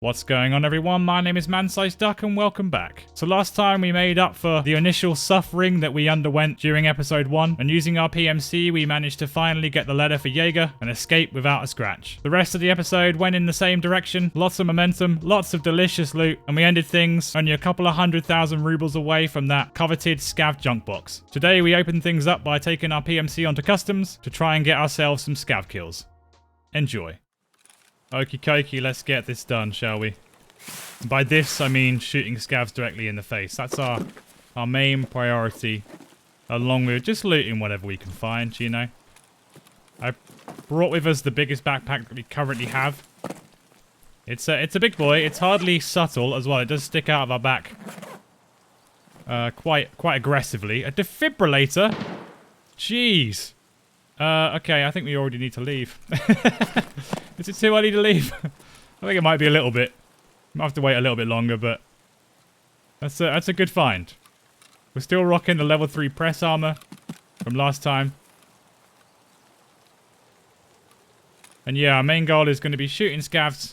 What's going on, everyone? My name is ManSizedDuck and welcome back. So last time we made up for the initial suffering that we underwent during episode 1, and using our PMC we managed to finally get the letter for Jaeger and escape without a scratch. The rest of the episode went in the same direction, lots of momentum, lots of delicious loot, and we ended things only a couple of 100,000 rubles away from that coveted scav junk box. Today we opened things up by taking our PMC onto customs to try and get ourselves some scav kills. Enjoy. Okie dokie, let's get this done, shall we? And by this, I mean shooting scavs directly in the face. That's our main priority, along with just looting whatever we can find, you know? I brought with us the biggest backpack that we currently have. It's a big boy. It's hardly subtle as well. It does stick out of our back quite aggressively. A defibrillator? Jeez. Okay, I think we already need to leave. Is it too early to leave? I think it might be a little bit. Might have to wait a little bit longer, but that's a good find. We're still rocking the level 3 press armor from last time. And yeah, our main goal is going to be shooting scavs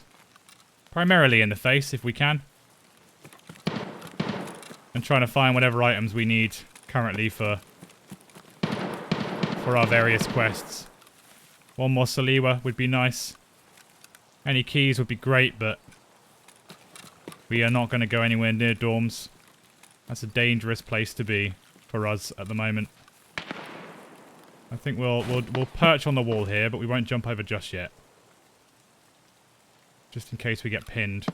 primarily in the face if we can. And trying to find whatever items we need currently for our various quests. One more Saliwa would be nice. Any keys would be great, but we are not going to go anywhere near dorms. That's a dangerous place to be for us at the moment. I think we'll perch on the wall here, but we won't jump over just yet. Just in case we get pinned.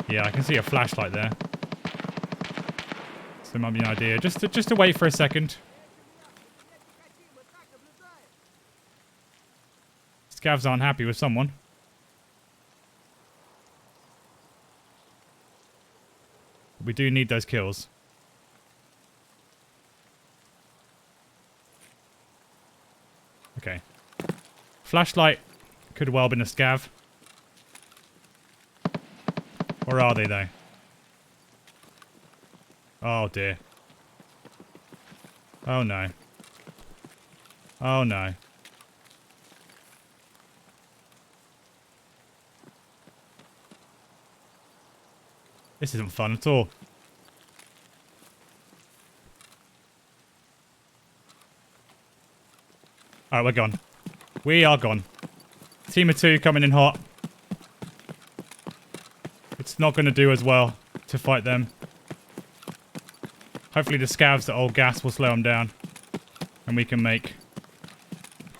Yeah, I can see a flashlight there. So it might be an idea. Just to wait for a second. Scavs aren't happy with someone. We do need those kills. Okay. Flashlight could well have been a scav. Where are they, though? Oh, dear. Oh, no. Oh, no. This isn't fun at all. Alright, we're gone. We are gone. Team of 2 coming in hot. It's not going to do as well to fight them. Hopefully the scavs that old gas will slow them down. And we can make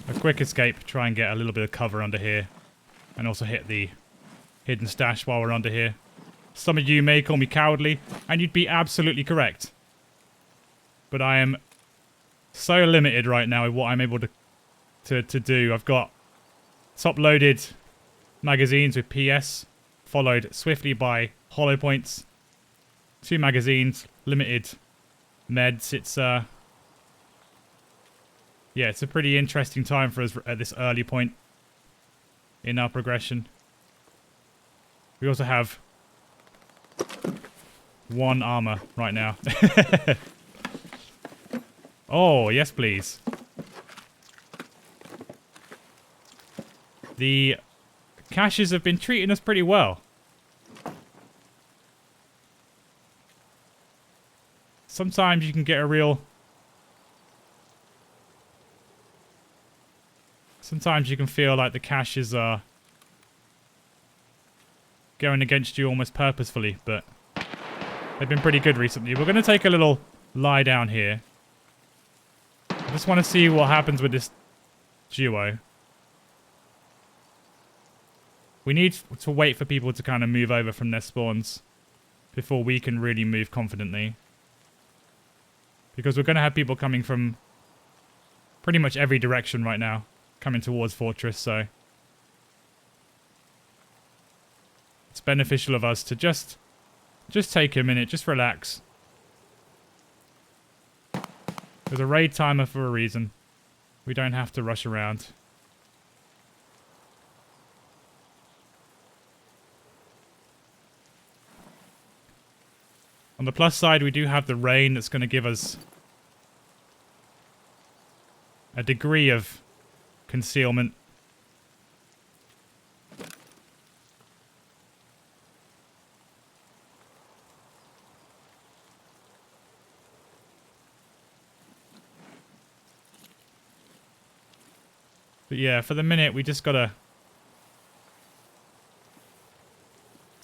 a quick escape. Try and get a little bit of cover under here. And also hit the hidden stash while we're under here. Some of you may call me cowardly, and you'd be absolutely correct. But I am so limited right now with what I'm able to do. I've got top-loaded magazines with PS, followed swiftly by hollow points. 2 magazines, limited meds. It's yeah, it's a pretty interesting time for us at this early point in our progression. We also have 1 armor right now. Oh, yes, please. The caches have been treating us pretty well. Sometimes you can get a real... Sometimes you can feel like the caches are going against you almost purposefully, but they've been pretty good recently. We're going to take a little lie down here. I just want to see what happens with this duo. We need to wait for people to kind of move over from their spawns before we can really move confidently. Because we're going to have people coming from pretty much every direction right now, coming towards Fortress, so it's beneficial of us to just take a minute, just relax. There's a raid timer for a reason. We don't have to rush around. On the plus side, we do have the rain that's going to give us a degree of concealment. But yeah, for the minute, we just gotta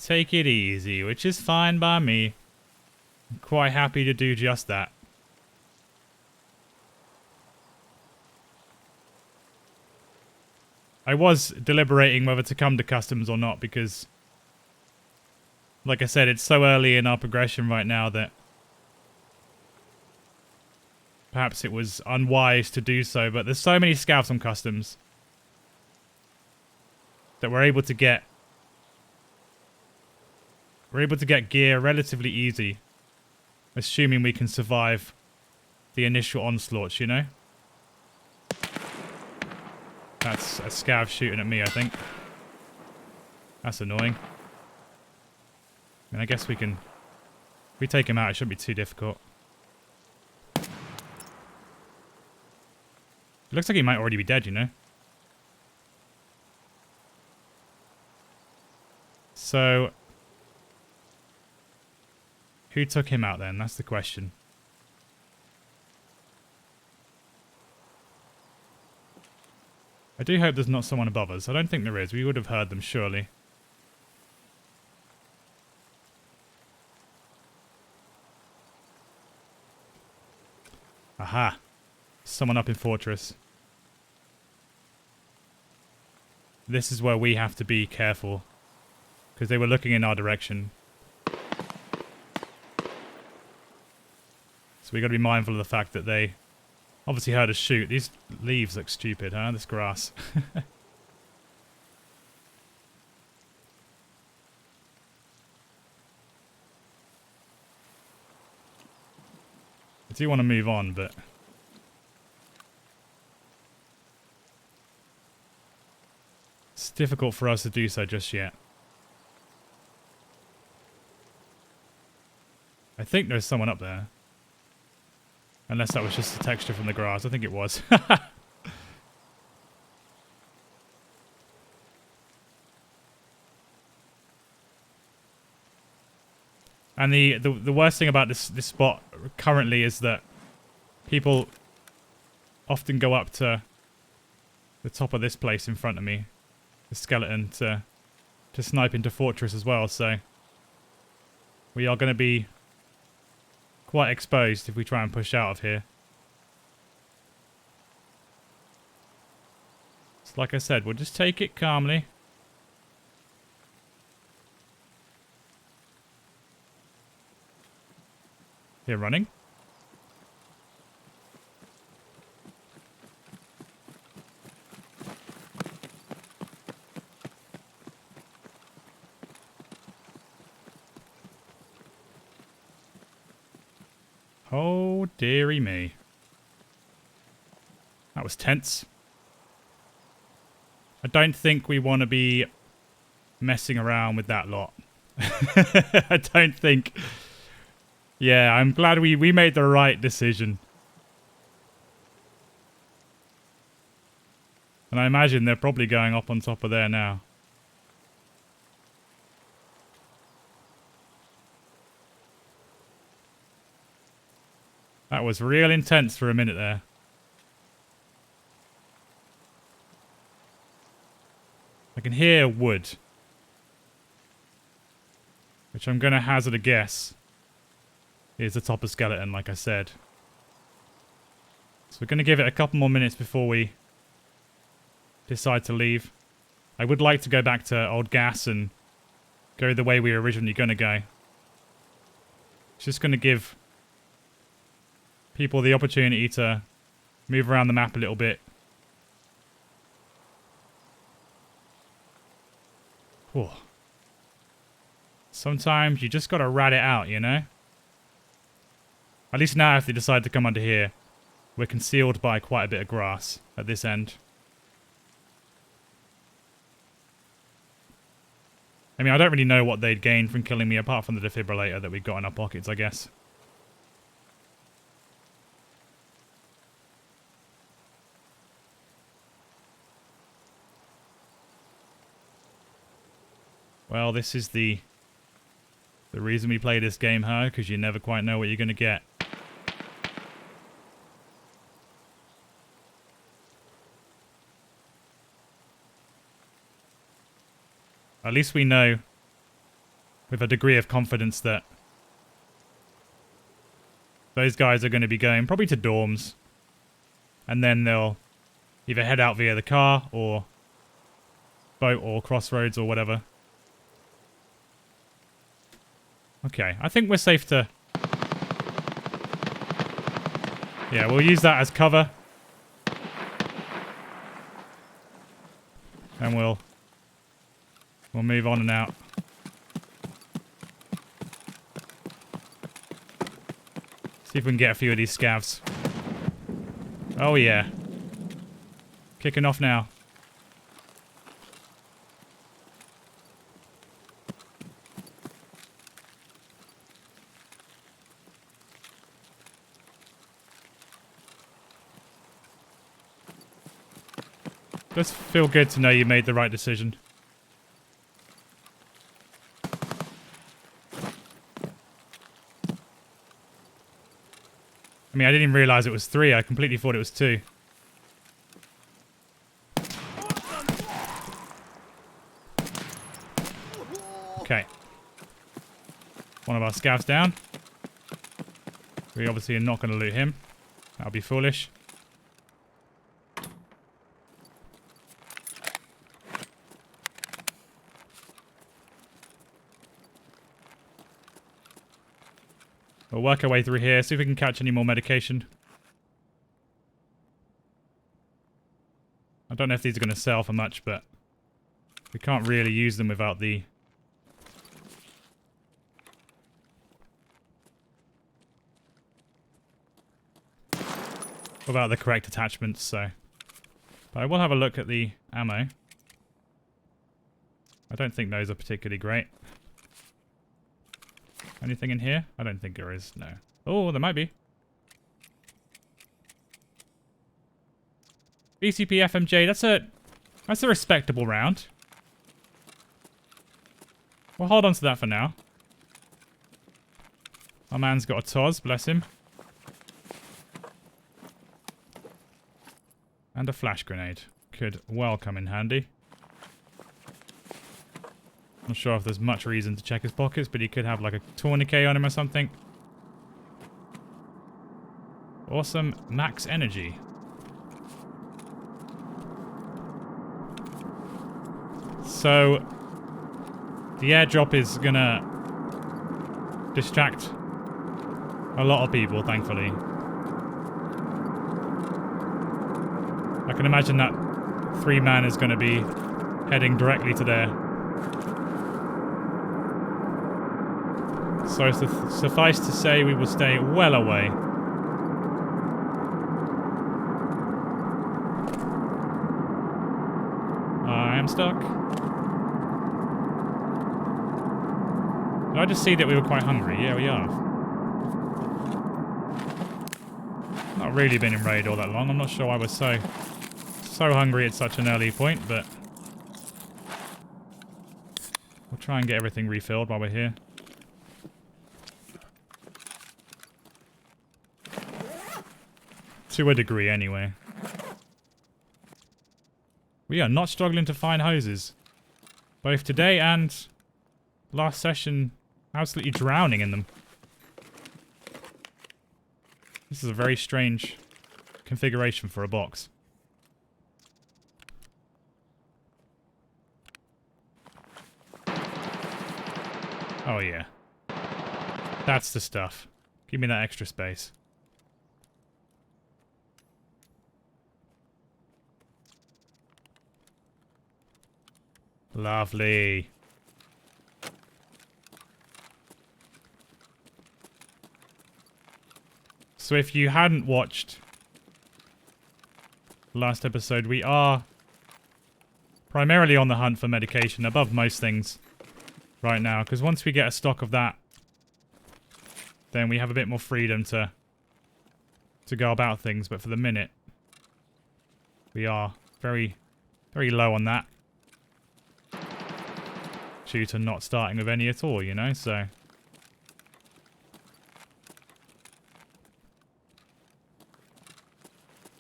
take it easy, which is fine by me. I'm quite happy to do just that. I was deliberating whether to come to customs or not because, like I said, it's so early in our progression right now that perhaps it was unwise to do so, but there's so many scouts on customs that we're able to get gear relatively easy, assuming we can survive the initial onslaughts, you know? That's a scav shooting at me, I think. That's annoying. I mean, I guess we can... If we take him out, it shouldn't be too difficult. It looks like he might already be dead, you know? So... Who took him out then? That's the question. I do hope there's not someone above us. I don't think there is. We would have heard them, surely. Aha. Someone up in Fortress. This is where we have to be careful. Because they were looking in our direction. So we got to be mindful of the fact that they obviously heard us shoot. These leaves look stupid, huh? This grass. I do want to move on, but... It's difficult for us to do so just yet. I think there's someone up there. Unless that was just the texture from the grass. I think it was. And the worst thing about this spot currently is that people often go up to the top of this place in front of me, the skeleton, to snipe into Fortress as well. So we are going to be quite exposed if we try and push out of here. So like I said, we'll just take it calmly. Here, running. Oh, dearie me. That was tense. I don't think we want to be messing around with that lot. I don't think... Yeah, I'm glad we made the right decision. And I imagine they're probably going up on top of there now. That was real intense for a minute there. I can hear wood. Which I'm going to hazard a guess is the top of skeleton, like I said. So we're going to give it a couple more minutes before we decide to leave. I would like to go back to old gas and go the way we were originally going to go. It's just going to give people the opportunity to move around the map a little bit. Whew. Sometimes you just got to rat it out, you know? At least now if they decide to come under here, we're concealed by quite a bit of grass at this end. I mean, I don't really know what they'd gain from killing me apart from the defibrillator that we've got in our pockets, I guess. Well, this is the reason we play this game, huh? Because you never quite know what you're going to get. At least we know with a degree of confidence that those guys are going to be going probably to dorms. And then they'll either head out via the car or boat or crossroads or whatever. Okay, I think we're safe to... Yeah, we'll use that as cover. And we'll move on and out. See if we can get a few of these scavs. Oh yeah. Kicking off now. Does feel good to know you made the right decision. I mean, I didn't even realize it was 3. I completely thought it was 2. Okay. One of our scouts down. We obviously are not going to loot him. That would be foolish. We'll work our way through here, see if we can catch any more medication. I don't know if these are going to sell for much, but we can't really use them without the... without the correct attachments, so... But I will have a look at the ammo. I don't think those are particularly great. Anything in here? I don't think there is, no. Oh, there might be. BCP FMJ, that's a respectable round. We'll hold on to that for now. Our man's got a TOS, bless him. And a flash grenade. Could well come in handy. Not sure if there's much reason to check his pockets, but he could have like a tourniquet on him or something. Awesome. Max energy. So, the airdrop is gonna distract a lot of people, thankfully. I can imagine that 3-man is gonna be heading directly to there. So suffice to say, we will stay well away. I am stuck. Did I just see that we were quite hungry? Yeah, we are. Not really been in raid all that long. I'm not sure why we're so hungry at such an early point, but we'll try and get everything refilled while we're here. To a degree, anyway. We are not struggling to find hoses. Both today and last session, absolutely drowning in them. This is a very strange configuration for a box. Oh yeah. That's the stuff. Give me that extra space. Lovely. So if you hadn't watched the last episode, we are primarily on the hunt for medication above most things right now, because once we get a stock of that, then we have a bit more freedom to go about things. But for the minute, we are very, very low on that. Due to not starting with any at all, you know, so...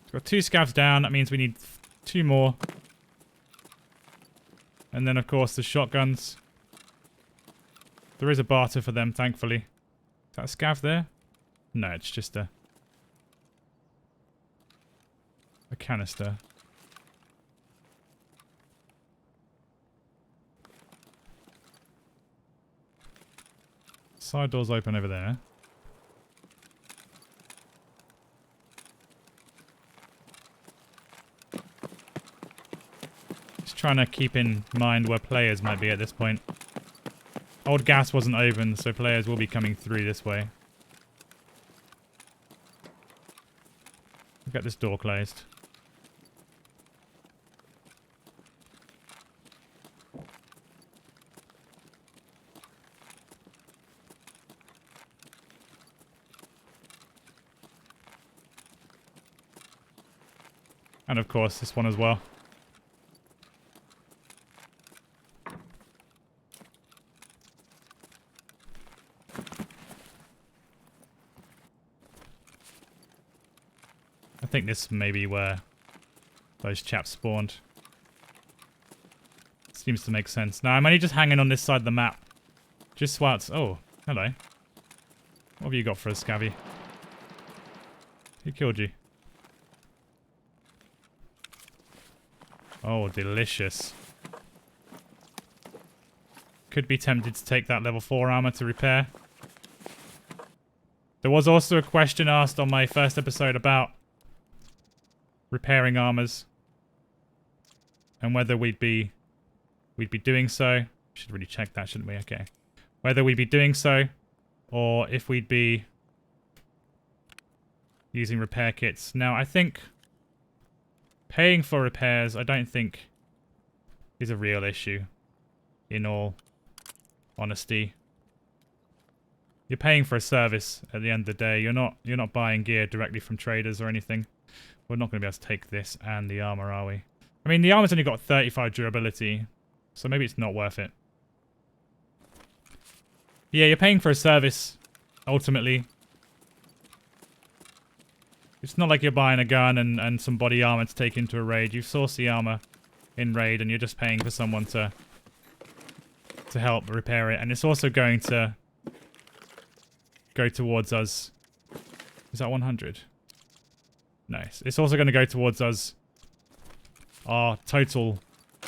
We've got 2 scavs down, that means we need 2 more. And then, of course, the shotguns. There is a barter for them, thankfully. Is that a scav there? No, it's just a canister. Side door's open over there. Just trying to keep in mind where players might be at this point. Old gas wasn't open, so players will be coming through this way. Get this door closed. And of course, this one as well. I think this may be where those chaps spawned. Seems to make sense. Now, I'm only just hanging on this side of the map. Just swats. Oh, hello. What have you got for us, Scabby? Who killed you? Oh, delicious. Could be tempted to take that level 4 armor to repair. There was also a question asked on my first episode about repairing armors and whether we'd be doing so. Should really check that, shouldn't we? Okay. Whether we'd be doing so or if we'd be using repair kits. Now, I think paying for repairs, I don't think is a real issue, in all honesty. You're paying for a service at the end of the day. You're not buying gear directly from traders or anything. We're not going to be able to take this and the armor, are we? I mean, the armor's only got 35 durability, so maybe it's not worth it. Yeah, you're paying for a service, ultimately. It's not like you're buying a gun and some body armor to take into a raid. You've sourced the armor in raid and you're just paying for someone to help repair it. And it's also going to go towards us. Is that 100? Nice. It's also going to go towards us. Our total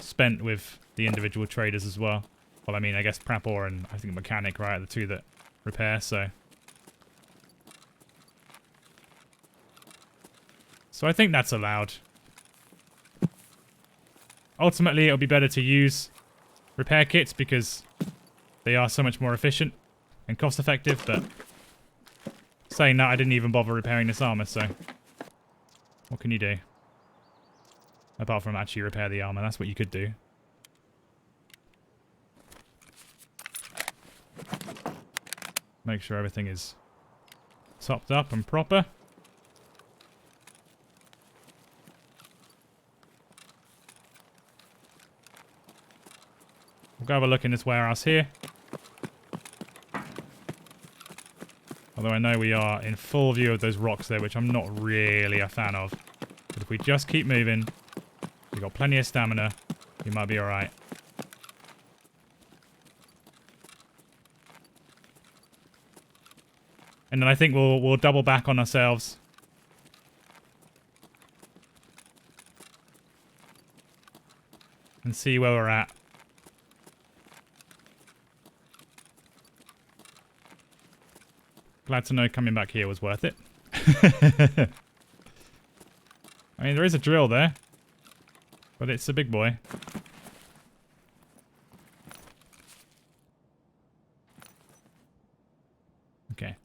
spent with the individual traders as well. Well, I mean, I guess Prapor and I think Mechanic, right, are the two that repair, so. So I think that's allowed. Ultimately, it'll be better to use repair kits because they are so much more efficient and cost effective, but saying that, I didn't even bother repairing this armor, so what can you do? Apart from actually repair the armor, that's what you could do. Make sure everything is topped up and proper. We'll go have a look in this warehouse here. Although I know we are in full view of those rocks there, which I'm not really a fan of. But if we just keep moving, we've got plenty of stamina, we might be alright. And then I think we'll double back on ourselves. And see where we're at. Glad to know coming back here was worth it. I mean, there is a drill there. But it's a big boy. Okay.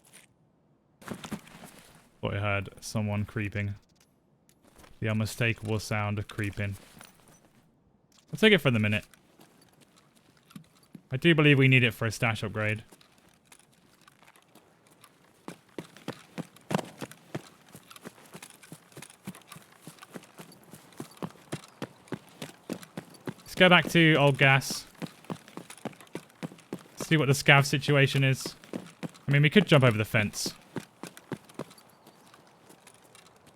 Thought I heard someone creeping. The unmistakable sound of creeping. I'll take it for the minute. I do believe we need it for a stash upgrade. Let's go back to old gas. See what the scav situation is. I mean, we could jump over the fence.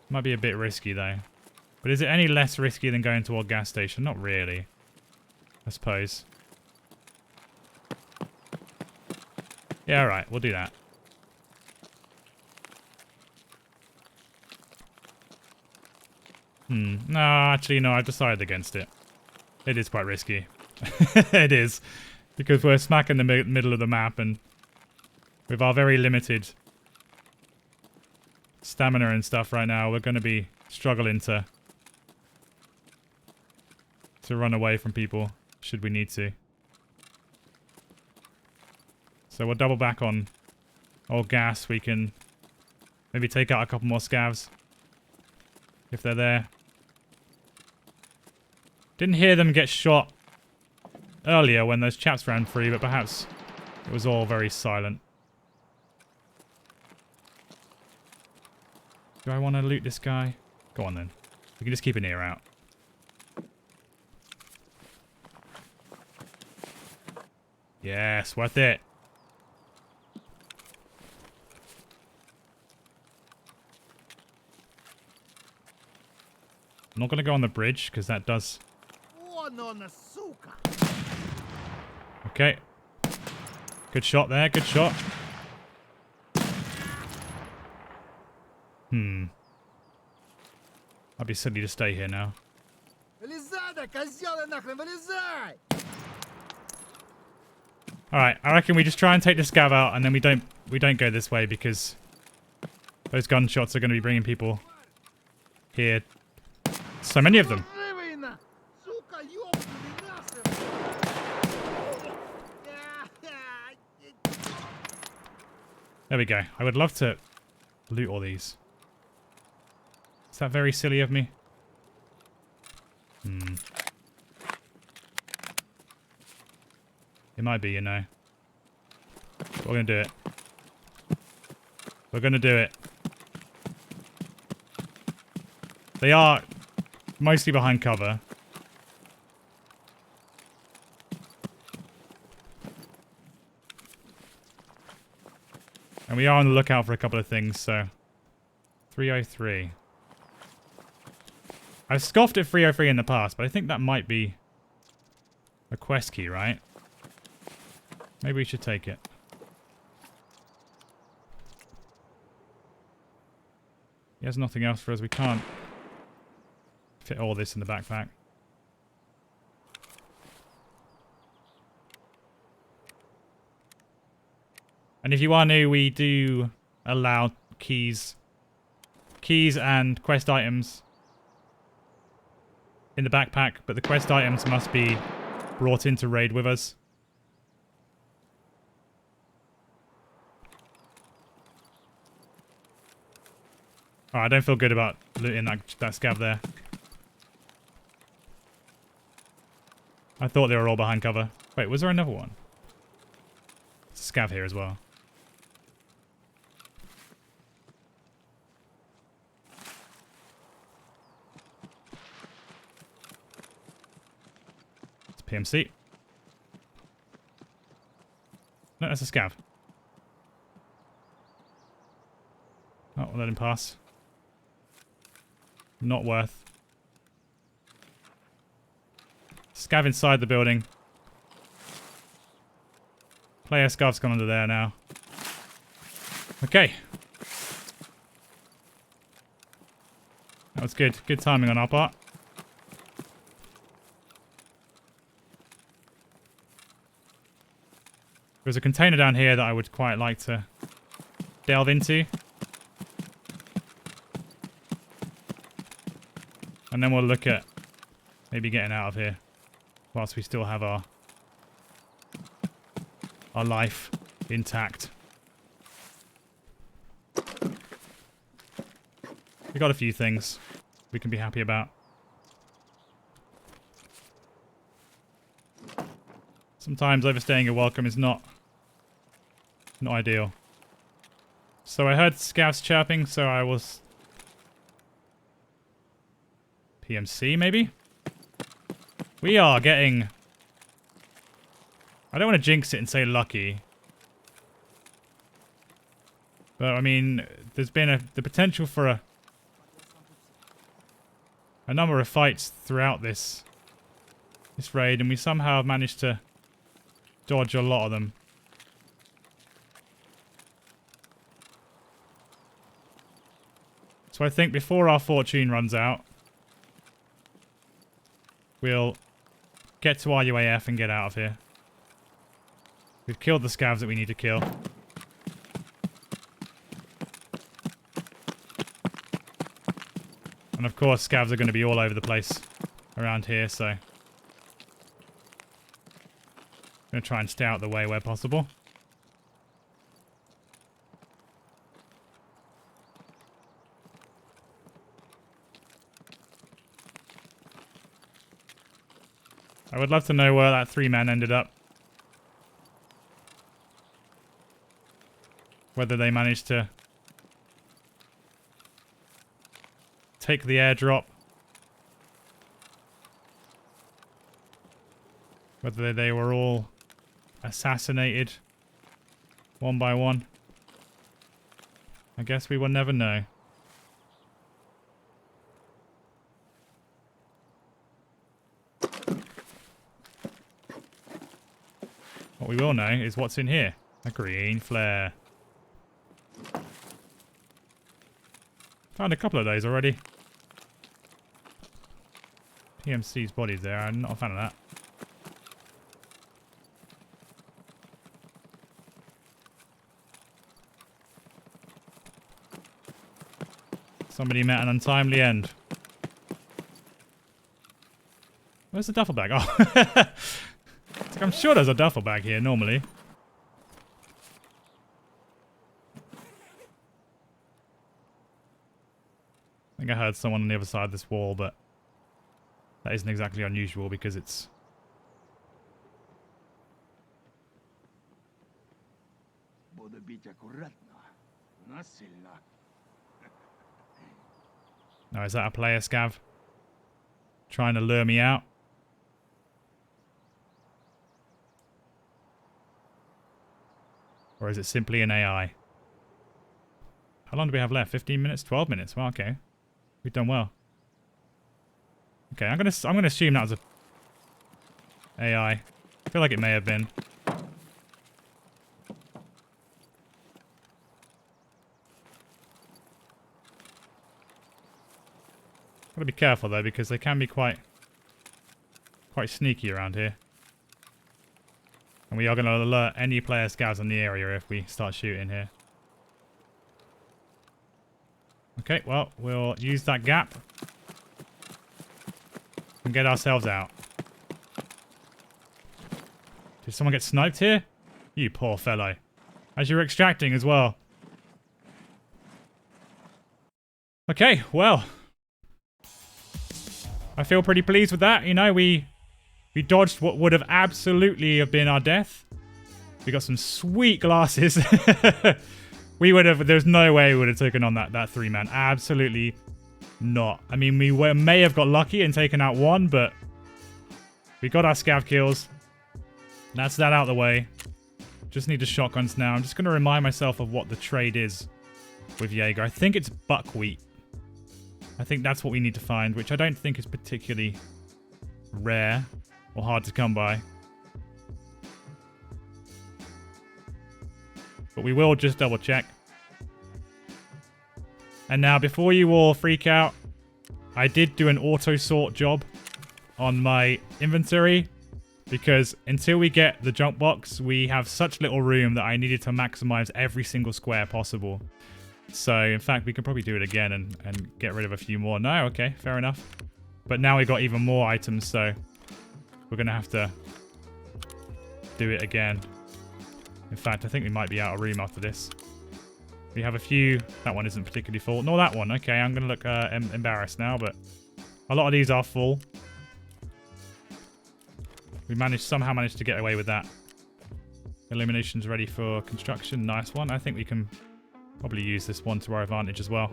Might be a bit risky, though. But is it any less risky than going to our gas station? Not really. I suppose. Yeah, alright, we'll do that. No, actually, no, I've decided against it. It is quite risky. It is. Because we're smack in the middle of the map, and with our very limited stamina and stuff right now, we're going to be struggling to run away from people, should we need to. So we'll double back on old gas. We can maybe take out a couple more scavs if they're there. Didn't hear them get shot earlier when those chaps ran free, but perhaps it was all very silent. Do I want to loot this guy? Go on then. We can just keep an ear out. Yes, worth it. I'm not going to go on the bridge, because that does... Okay. Good shot there, good shot. I'd be silly to stay here now. Alright, I reckon we just try and take the scav out, and then we don't go this way, because those gunshots are going to be bringing people here. So many of them. There we go. I would love to loot all these. Is that very silly of me? It might be, you know. But we're going to do it. We're going to do it. They are mostly behind cover. And we are on the lookout for a couple of things, so... 303. I've scoffed at 303 in the past, but I think that might be a quest key, right? Maybe we should take it. He has nothing else for us. We can't fit all this in the backpack. And if you are new, we do allow keys and quest items in the backpack, but the quest items must be brought into raid with us. Oh, I don't feel good about looting that scav there. I thought they were all behind cover. Wait, was there another one? There's a scav here as well. It's PMC. No, that's a scav. Oh, we'll let him pass. Not worth. Scav inside the building. Player scav's gone under there now. Okay. That was good. Good timing on our part. There's a container down here that I would quite like to delve into. And then we'll look at maybe getting out of here whilst we still have our life intact. We got a few things we can be happy about. Sometimes overstaying your welcome is not ideal. So I heard scavs chirping, so I was... PMC, maybe? We are getting... I don't want to jinx it and say lucky. But, I mean, there's been the potential for a number of fights throughout this this raid, and we somehow have managed to dodge a lot of them. So I think before our fortune runs out, we'll get to our UAF and get out of here. We've killed the scavs that we need to kill. And of course, scavs are going to be all over the place around here, so I'm going to try and stay out of the way where possible. I would love to know where that 3-man ended up. Whether they managed to take the airdrop. Whether they were all assassinated one by one. I guess we will never know. What we will know is what's in here. A green flare. Found a couple of those already. PMC's body's there. I'm not a fan of that. Somebody met an untimely end. Where's the duffel bag? Oh. I'm sure there's a duffel bag here normally. I think I heard someone on the other side of this wall, but that isn't exactly unusual because it's... No, is that a player scav? Trying to lure me out? Or is it simply an AI? How long do we have left? 15 minutes? 12 minutes? Well, okay. We've done well. Okay, I'm gonna assume that was a AI. I feel like it may have been. Gotta be careful though, because they can be quite sneaky around here. And we are going to alert any player scouts in the area if we start shooting here. Okay, well, we'll use that gap and get ourselves out. Did someone get sniped here? You poor fellow. As you're extracting as well. Okay, well. I feel pretty pleased with that. You know, we dodged what would have absolutely have been our death. We got some sweet glasses. We would have... There's no way we would have taken on that 3-man. Absolutely not. I mean, we may have got lucky and taken out one, but we got our scav kills. That's that out of the way. Just need the shotguns now. I'm just going to remind myself of what the trade is with Jaeger. I think it's buckwheat. I think that's what we need to find, which I don't think is particularly rare or hard to come by. But we will just double check. And now, before you all freak out, I did do an auto sort job on my inventory, because until we get the junk box, we have such little room that I needed to maximize every single square possible. So, in fact, we can probably do it again and get rid of a few more. No, okay, fair enough. But now we've got even more items, so we're going to have to do it again. In fact, I think we might be out of room after this. We have a few... That one isn't particularly full. Nor that one. Okay, I'm going to look embarrassed now, but a lot of these are full. We somehow managed to get away with that. Illumination's ready for construction. Nice one. I think we can probably use this one to our advantage as well.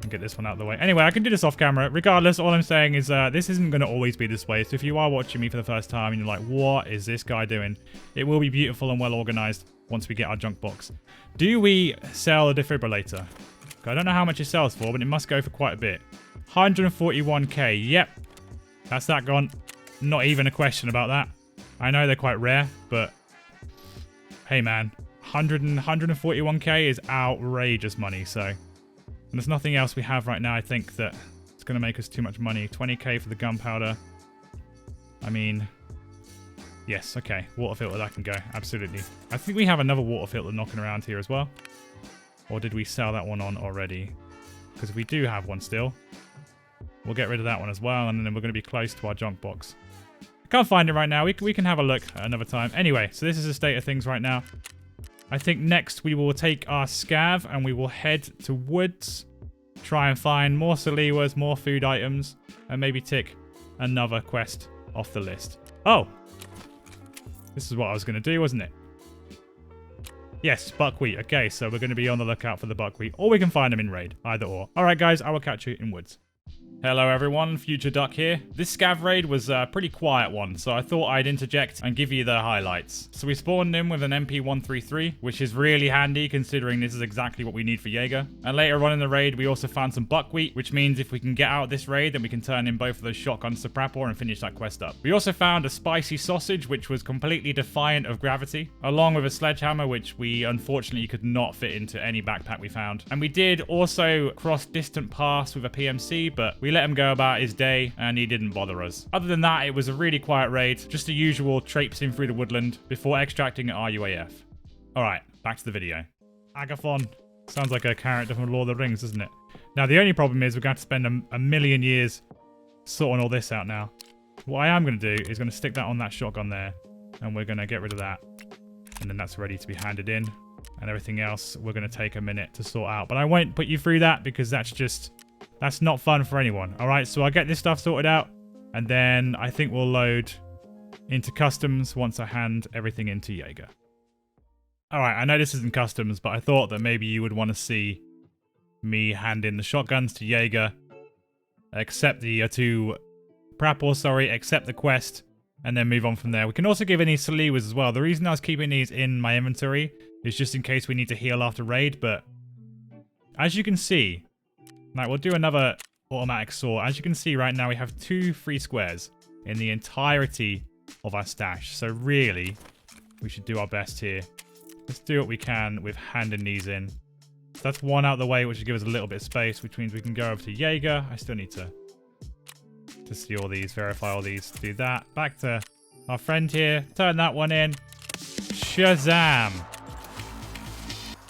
And get this one out of the way. Anyway, I can do this off camera. Regardless, all I'm saying is this isn't going to always be this way. So if you are watching me for the first time and you're like, what is this guy doing? It will be beautiful and well organized once we get our junk box. Do we sell a defibrillator? I don't know how much it sells for, but it must go for quite a bit. 141k. Yep. That's that gone. Not even a question about that. I know they're quite rare, but hey man, 141k is outrageous money, so. And there's nothing else we have right now, I think, that it's going to make us too much money. 20k for the gunpowder. I mean, yes, okay. Water filter, that can go. Absolutely. I think we have another water filter knocking around here as well. Or did we sell that one on already? Because we do have one still. We'll get rid of that one as well, and then we're going to be close to our junk box. I can't find it right now. We can have a look at another time. Anyway, so this is the state of things right now. I think next we will take our scav and we will head to woods. Try and find more saliwas, more food items, and maybe tick another quest off the list. Oh! This is what I was going to do, wasn't it? Yes, buckwheat. Okay, so we're going to be on the lookout for the buckwheat. Or we can find them in raid. Either or. Alright guys, I will catch you in woods. Hello everyone, Future Duck here. This scav raid was a pretty quiet one, so I thought I'd interject and give you the highlights. So we spawned in with an MP133, which is really handy considering this is exactly what we need for Jaeger. And later on in the raid, we also found some buckwheat, which means if we can get out of this raid, then we can turn in both of those shotguns to Prapor and finish that quest up. We also found a spicy sausage, which was completely defiant of gravity, along with a sledgehammer, which we unfortunately could not fit into any backpack we found. And we did also cross distant paths with a PMC, but we let him go about his day and he didn't bother us. Other than that, it was a really quiet raid, just the usual traipsing through the woodland before extracting an RUAF. Alright, back to the video. Agathon. Sounds like a character from Lord of the Rings, doesn't it? Now the only problem is we're going to have to spend a million years sorting all this out now. What I am going to do is going to stick that on that shotgun there, and we're going to get rid of that. And then that's ready to be handed in. And everything else we're going to take a minute to sort out. But I won't put you through that because that's not fun for anyone. Alright, so I'll get this stuff sorted out. And then I think we'll load into customs once I hand everything into Jaeger. Alright, I know this isn't customs, but I thought that maybe you would want to see me hand in the shotguns to Jaeger. Accept the accept the quest. And then move on from there. We can also give any saliwas as well. The reason I was keeping these in my inventory is just in case we need to heal after raid. But as you can see, like, we'll do another automatic saw. As you can see right now, we have 2 free squares in the entirety of our stash. So really, we should do our best here. Let's do what we can with handing these in. So that's one out of the way, which will give us a little bit of space, which means we can go over to Jaeger. I still need to see all these, verify all these, do that. Back to our friend here. Turn that one in. Shazam!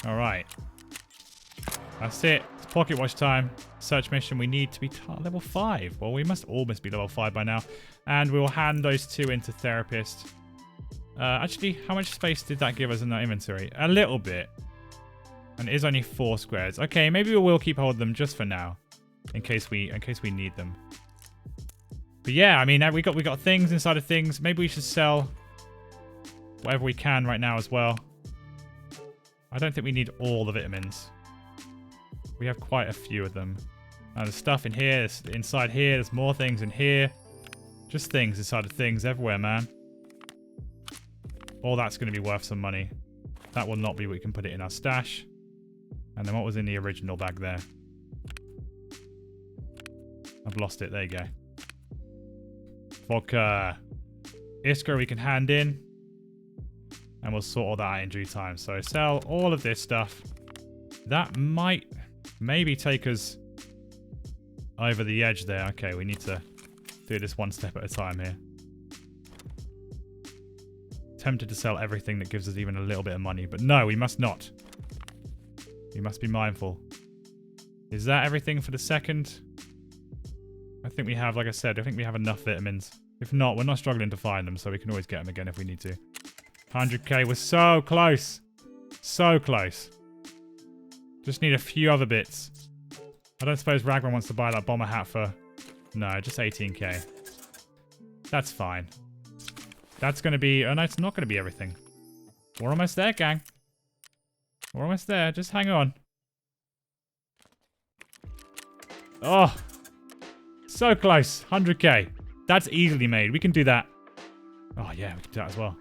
Alright. That's it. It's pocket watch time. Search mission. We need to be level 5. Well, we must almost be level 5 by now. And we'll hand those 2 into therapist. Actually, how much space did that give us in our inventory? A little bit. And it is only 4 squares. Okay, maybe we will keep hold of them just for now. In case we need them. But yeah, I mean, we got things inside of things. Maybe we should sell whatever we can right now as well. I don't think we need all the vitamins. We have quite a few of them. Now, there's stuff in here, there's inside here, there's more things in here. Just things inside of things everywhere, man. All that's going to be worth some money. That will not be, we can put it in our stash. And then what was in the original bag there? I've lost it, there you go. Vodka. Iskra we can hand in. And we'll sort all that out in due time. So sell all of this stuff. That might maybe take us over the edge there. Okay, we need to do this one step at a time here. Tempted to sell everything that gives us even a little bit of money. But no, we must not. We must be mindful. Is that everything for the second? I think we have, like I said, I think we have enough vitamins. If not, we're not struggling to find them, so we can always get them again if we need to. 100k, we're so close. So close. Just need a few other bits. I don't suppose Ragman wants to buy that bomber hat for... No, just 18k. That's fine. That's going to be... Oh no, it's not going to be everything. We're almost there, gang. We're almost there. Just hang on. Oh! So close. 100k. That's easily made. We can do that. Oh, yeah, we can do that as well.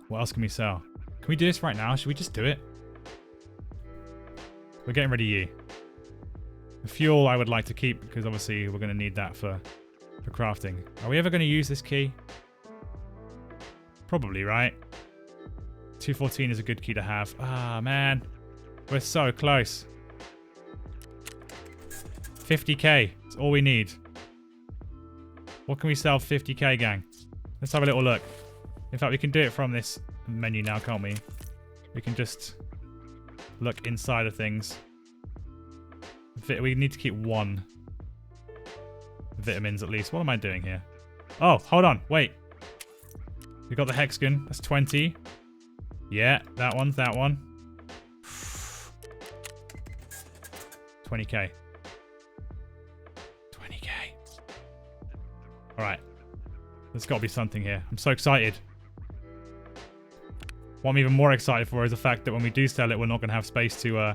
What else can we sell? Can we do this right now? Should we just do it? We're getting rid of you. The fuel I would like to keep because obviously we're going to need that for for crafting. Are we ever going to use this key? Probably, right? 214 is a good key to have. Ah, man. We're so close. 50k. That's all we need. What can we sell 50k, gang? Let's have a little look. In fact, we can do it from this menu now, can't we? We can just look inside of things. We need to keep 1 vitamins at least. What am I doing here? Oh, hold on. Wait. We got the hexagon. That's 20. Yeah, that one's that one. 20k. 20k. Alright. There's got to be something here. I'm so excited. What I'm even more excited for is the fact that when we do sell it, we're not going to have space to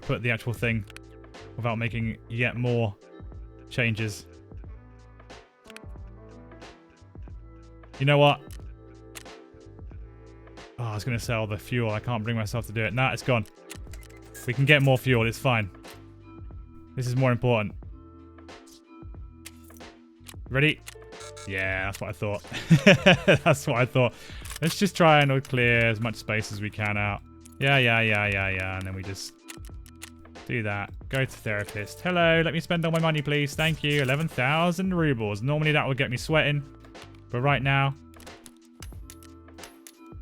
put the actual thing without making yet more changes. You know what? Oh, I was going to sell the fuel. I can't bring myself to do it. Nah, it's gone. We can get more fuel. It's fine. This is more important. Ready? Yeah, that's what I thought. That's what I thought. Let's just try and clear as much space as we can out. Yeah. And then we just do that. Go to therapist. Hello, let me spend all my money, please. Thank you. 11,000 rubles. Normally that would get me sweating. But right now,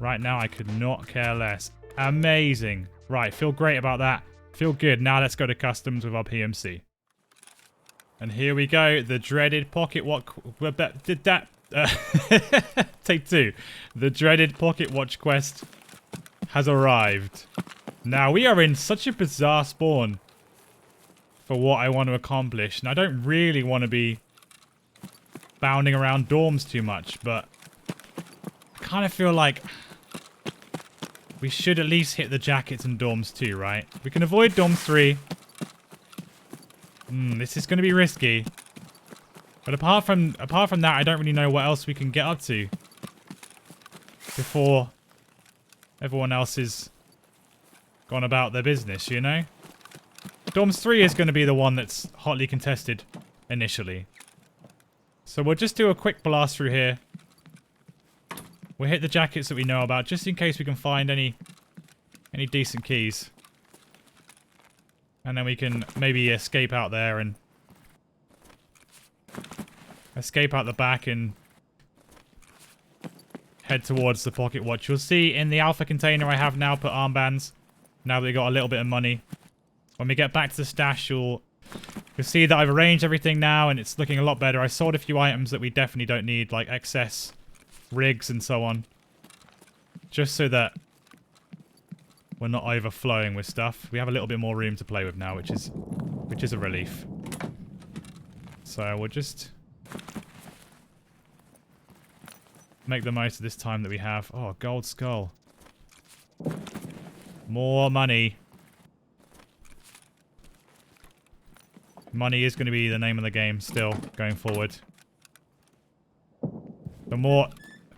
I could not care less. Amazing. Right, feel great about that. Feel good. Now let's go to customs with our PMC. And here we go. The dreaded pocket watch. Did that? Take 2. The dreaded pocket watch quest has arrived. Now we are in such a bizarre spawn for what I want to accomplish. And I don't really want to be bounding around dorms too much, but I kind of feel like we should at least hit the jackets and dorms too, right? We can avoid dorm 3. This is going to be risky. But apart from that, I don't really know what else we can get up to before everyone else is gone about their business, you know? Dorms 3 is going to be the one that's hotly contested initially. So we'll just do a quick blast through here. We'll hit the jackets that we know about, just in case we can find any decent keys. And then we can maybe escape out there and escape out the back and head towards the pocket watch. You'll see in the alpha container I have now put armbands, now that we got a little bit of money. When we get back to the stash, you'll see that I've arranged everything now and it's looking a lot better. I sold a few items that we definitely don't need, like excess rigs and so on, just so that we're not overflowing with stuff. We have a little bit more room to play with now, which is a relief. So we'll just make the most of this time that we have. Oh, gold skull. More money. Money is going to be the name of the game still going forward. The more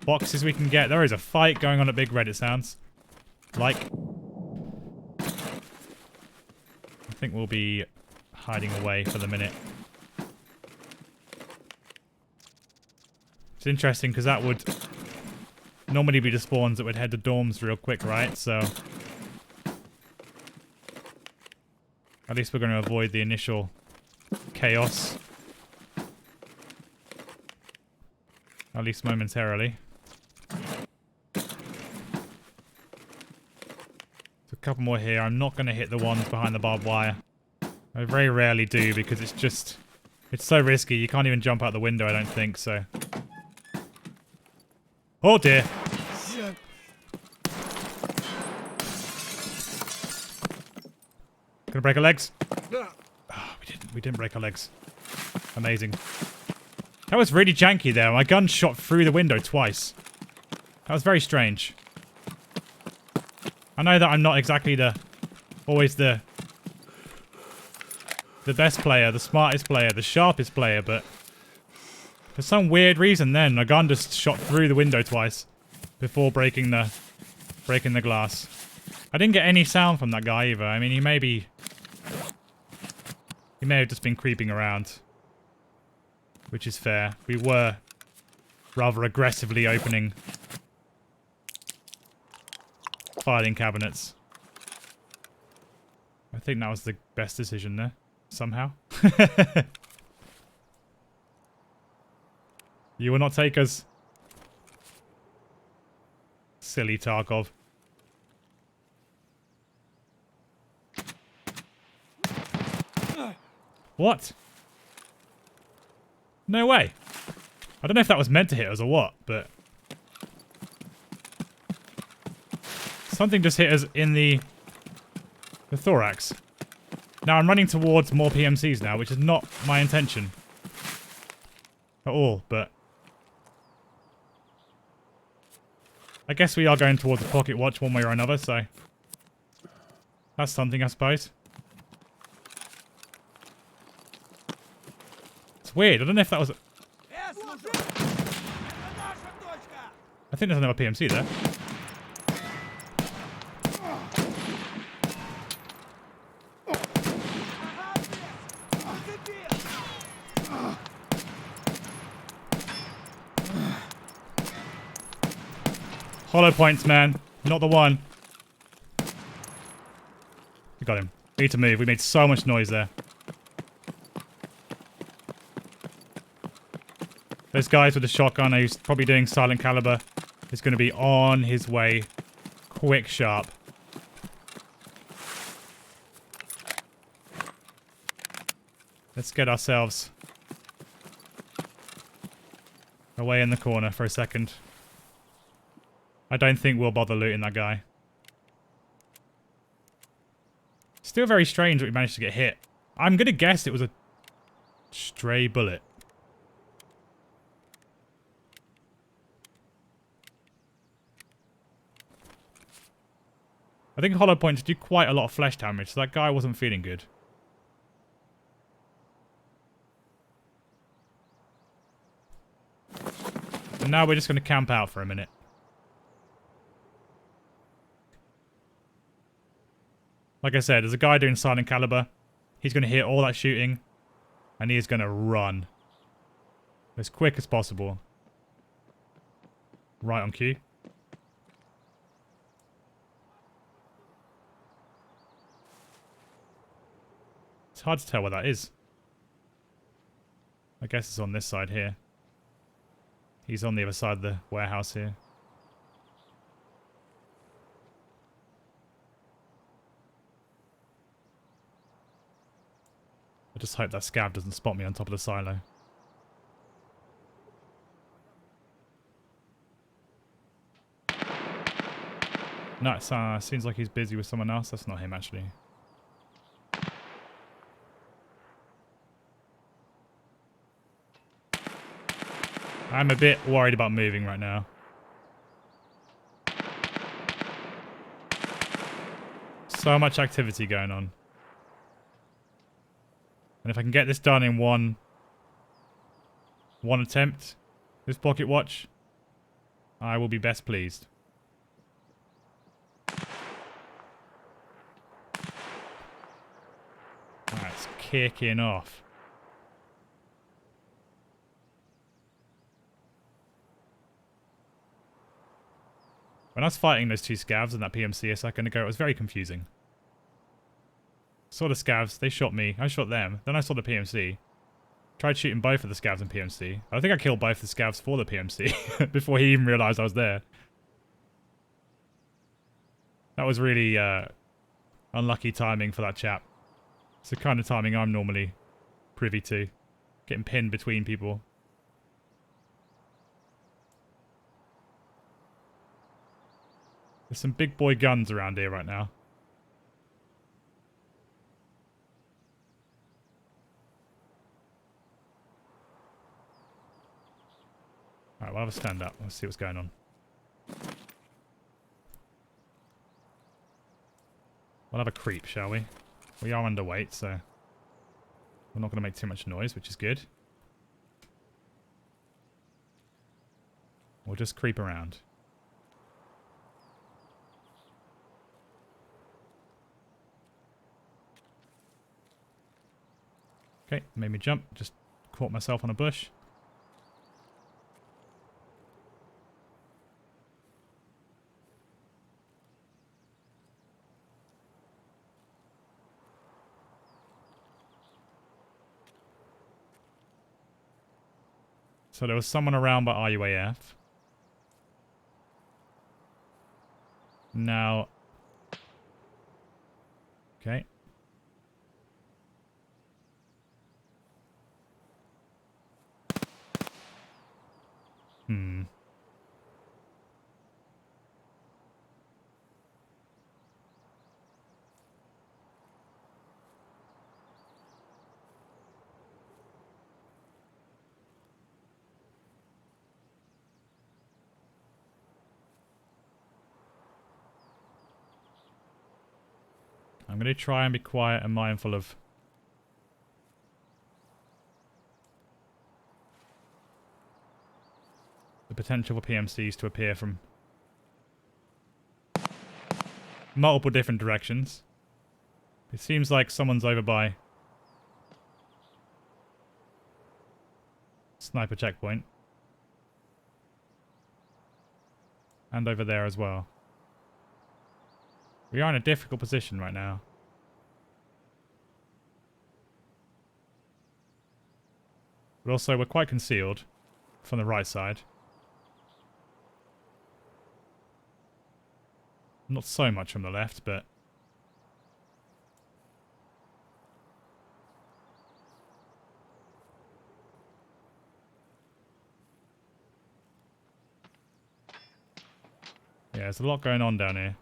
boxes we can get. There is a fight going on at Big Red, it sounds like. I think we'll be hiding away for the minute. It's interesting because that would normally be the spawns that would head to dorms real quick, right? So at least we're going to avoid the initial chaos. At least momentarily. A couple more here. I'm not going to hit the ones behind the barbed wire. I very rarely do because it's so risky. You can't even jump out the window, I don't think, so. Oh dear. Gonna break our legs? Oh, we didn't break our legs. Amazing. That was really janky there. My gun shot through the window twice. That was very strange. I know that I'm not exactly always the best player, the smartest player, the sharpest player, but for some weird reason then, my gun just shot through the window twice before breaking the glass. I didn't get any sound from that guy either. I mean, he may have just been creeping around. which is fair. We were rather aggressively opening filing cabinets. I think that was the best decision there, somehow. You will not take us. Silly Tarkov. What? No way. I don't know if that was meant to hit us or what, but something just hit us in the thorax. Now I'm running towards more PMCs now, which is not my intention at all, but I guess we are going towards a pocket watch one way or another, so that's something, I suppose. It's weird. I don't know if that was... I think there's another PMC there. Hollow points, man. Not the one. We got him. We need to move. We made so much noise there. Those guys with the shotgun who's probably doing silent caliber is going to be on his way. Quick, sharp. Let's get ourselves away in the corner for a second. I don't think we'll bother looting that guy. Still very strange that we managed to get hit. I'm going to guess it was a stray bullet. I think hollow points do quite a lot of flesh damage, so that guy wasn't feeling good. And now we're just going to camp out for a minute. Like I said, there's a guy doing silent caliber. He's going to hear all that shooting, and he is going to run as quick as possible. Right on cue. It's hard to tell what that is. I guess it's on this side here. He's on the other side of the warehouse here. I just hope that scav doesn't spot me on top of the silo. No, it seems like he's busy with someone else. That's not him, actually. I'm a bit worried about moving right now. So much activity going on. And if I can get this done in one attempt, this pocket watch, I will be best pleased. Alright, it's kicking off. When I was fighting those two scavs and that PMC a second ago, it was very confusing. Saw the scavs, they shot me, I shot them, then I saw the PMC. Tried shooting both of the scavs and PMC. I think I killed both the scavs for the PMC before he even realised I was there. That was really unlucky timing for that chap. It's the kind of timing I'm normally privy to. Getting pinned between people. There's some big boy guns around here right now. Alright, we'll have a stand up. Let's see what's going on. We'll have a creep, shall we? We are underweight, so we're not going to make too much noise, which is good. We'll just creep around. Okay, made me jump. Just caught myself on a bush. So there was someone around by RUAF. Now... Okay. I'm going to try and be quiet and mindful of the potential for PMCs to appear from multiple different directions. It seems like someone's over by sniper checkpoint. And over there as well. We are in a difficult position right now. But also we're quite concealed from the right side. Not so much from the left, but... yeah, there's a lot going on down here.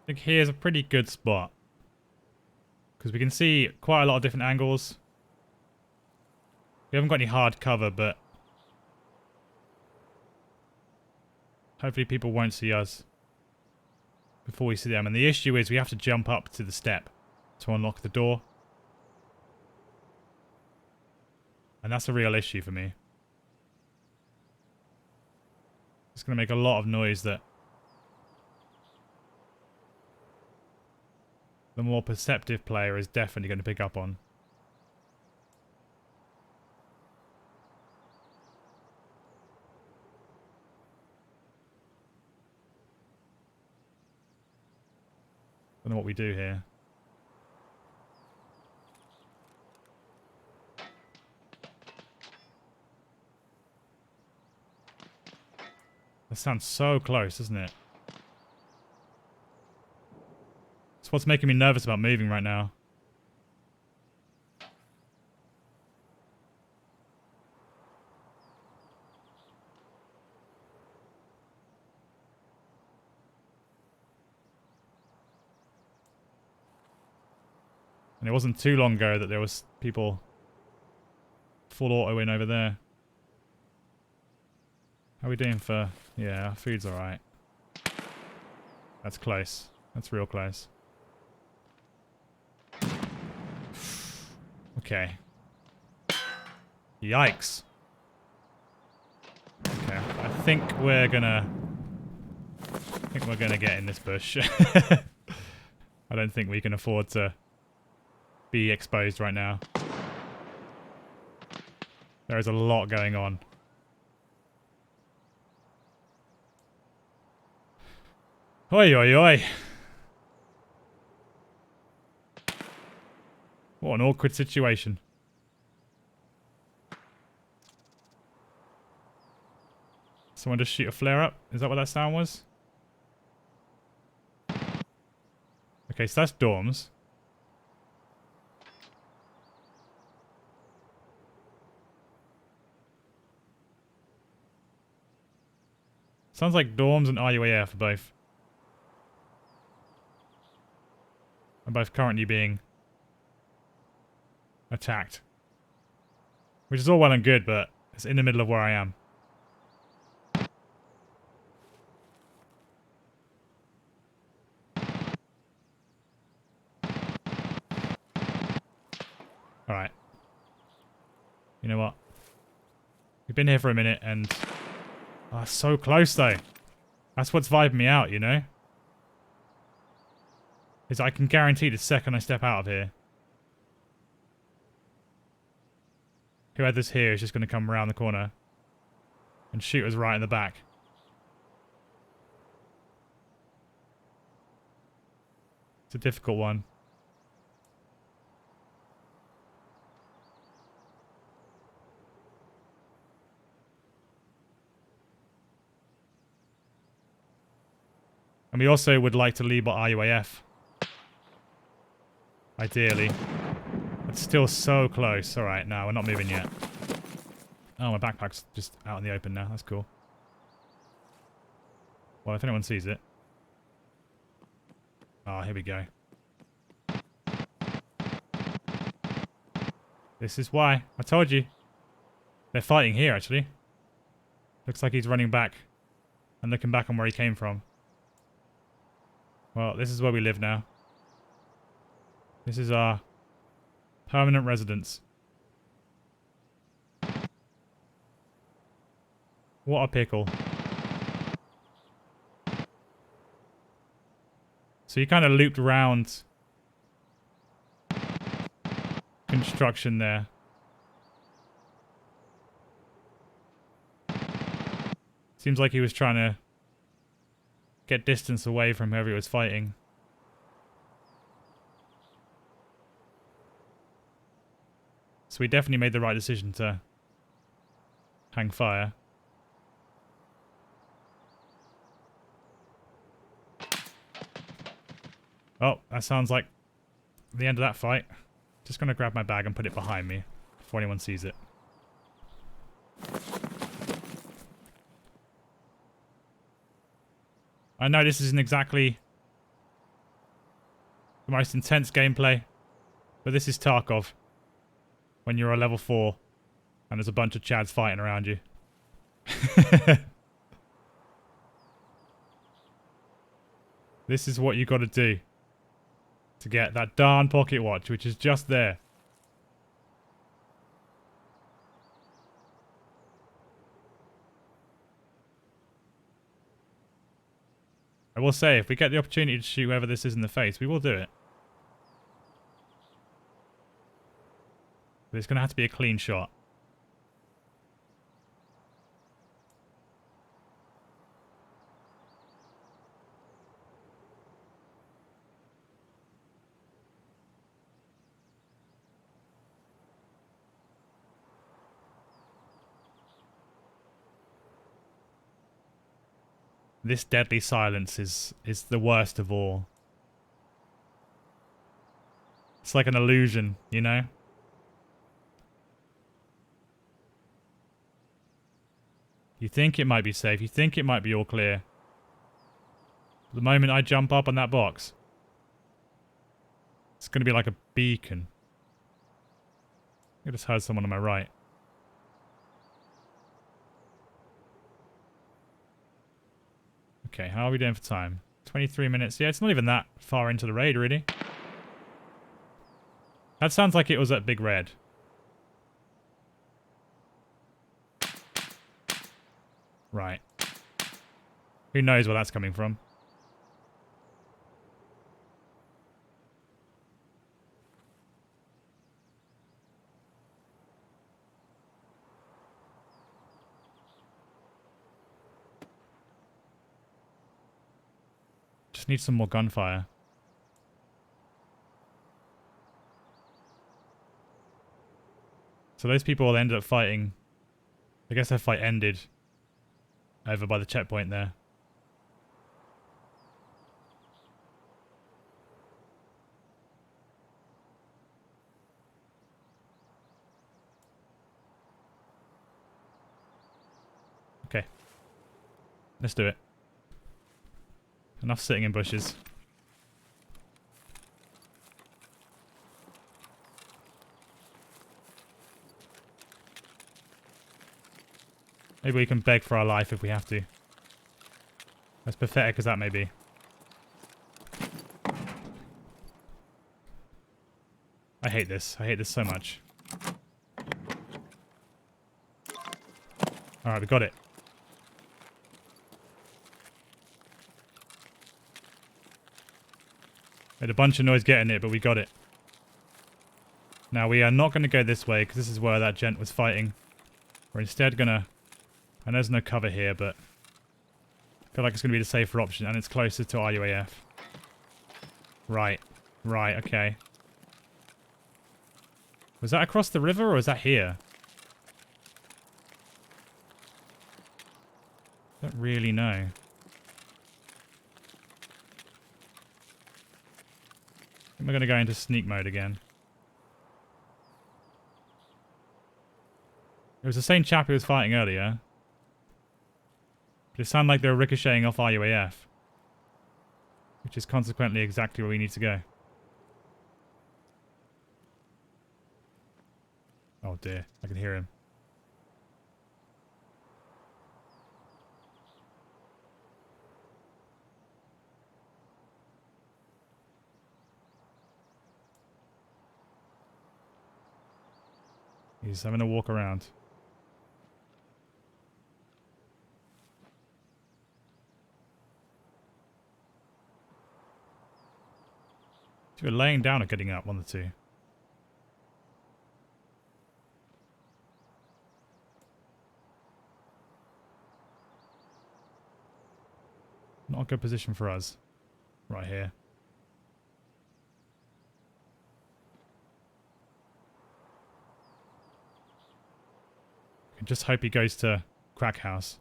I think here's a pretty good spot. Because we can see quite a lot of different angles. We haven't got any hard cover, but... hopefully people won't see us before we see them. And the issue is we have to jump up to the step to unlock the door. And that's a real issue for me. It's going to make a lot of noise that the more perceptive player is definitely going to pick up on. Don't know what we do here. That sounds so close, doesn't it? It's what's making me nervous about moving right now. And it wasn't too long ago that there was people full auto in over there. How are we doing for... yeah, our food's alright. That's close. That's real close. Okay. Yikes. Okay, I think we're gonna get in this bush. I don't think we can afford to be exposed right now. There is a lot going on. Oi, oi, oi. What an awkward situation. Someone just shoot a flare up? Is that what that sound was? Okay, so that's dorms. Sounds like dorms and RUAF are both currently being attacked. Which is all well and good, but it's in the middle of where I am. Alright. You know what? We've been here for a minute and... oh, so close though. That's what's vibing me out, you know? Is I can guarantee the second I step out of here, whoever's here is just going to come around the corner and shoot us right in the back. It's a difficult one. And we also would like to leave our UAF. Ideally. It's still so close. Alright, no, we're not moving yet. Oh, my backpack's just out in the open now. That's cool. Well, if anyone sees it. Oh, here we go. This is why. I told you. They're fighting here, actually. Looks like he's running back and looking back on where he came from. Well, this is where we live now. This is our permanent residence. What a pickle. So you kind of looped around construction there. Seems like he was trying to get distance away from whoever he was fighting. So we definitely made the right decision to hang fire. Oh, that sounds like the end of that fight. Just gonna grab my bag and put it behind me before anyone sees it. I know this isn't exactly the most intense gameplay, but this is Tarkov. When you're a level 4 and there's a bunch of Chads fighting around you. This is what you got to do to get that darn pocket watch, which is just there. I will say, if we get the opportunity to shoot whoever this is in the face, we will do it. But it's going to have to be a clean shot. This deadly silence is the worst of all. It's like an illusion, you know? You think it might be safe, you think it might be all clear. The moment I jump up on that box, it's going to be like a beacon. I just heard someone on my right. Okay, how are we doing for time? 23 minutes. Yeah, it's not even that far into the raid, really. That sounds like it was at Big Red. Right. Who knows where that's coming from? Just need some more gunfire. So those people ended up fighting. I guess their fight ended over by the checkpoint there. Okay. Let's do it. Enough sitting in bushes. Maybe we can beg for our life if we have to. As pathetic as that may be. I hate this. I hate this so much. Alright, we got it. Made a bunch of noise getting it, but we got it. Now we are not going to go this way, because this is where that gent was fighting. We're instead going to... I know there's no cover here, but... I feel like it's going to be the safer option, and it's closer to our UAF. Right. Right, okay. Was that across the river or is that here? Don't really know. I think we're going to go into sneak mode again. It was the same chap who was fighting earlier. But it sounded like they were ricocheting off our UAF. Which is consequently exactly where we need to go. Oh dear, I can hear him. He's having a walk around. If you're laying down or getting up, one of the two. Not a good position for us. Right here. I just hope he goes to Crack House.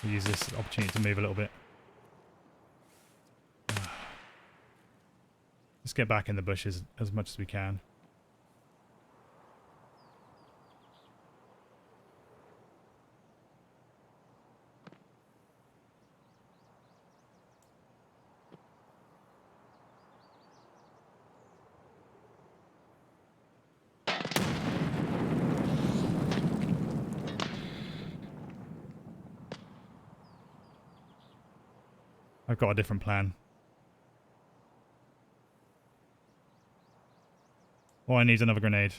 We'll use this opportunity to move a little bit. Let's get back in the bushes as much as we can. I've got a different plan. All I need is another grenade.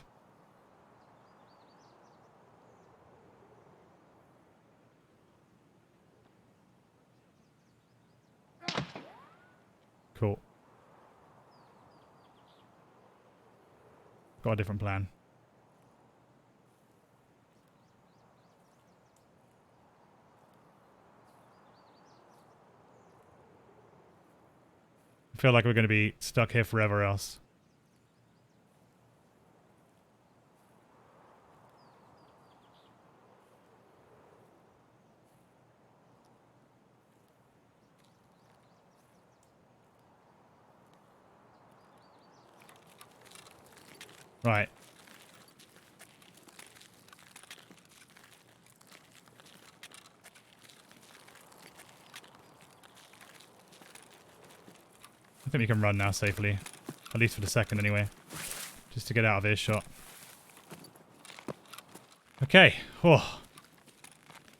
Cool. Got a different plan. I feel like we're going to be stuck here forever else. Right. I think we can run now safely. At least for the second anyway. Just to get out of earshot. Okay. Oh.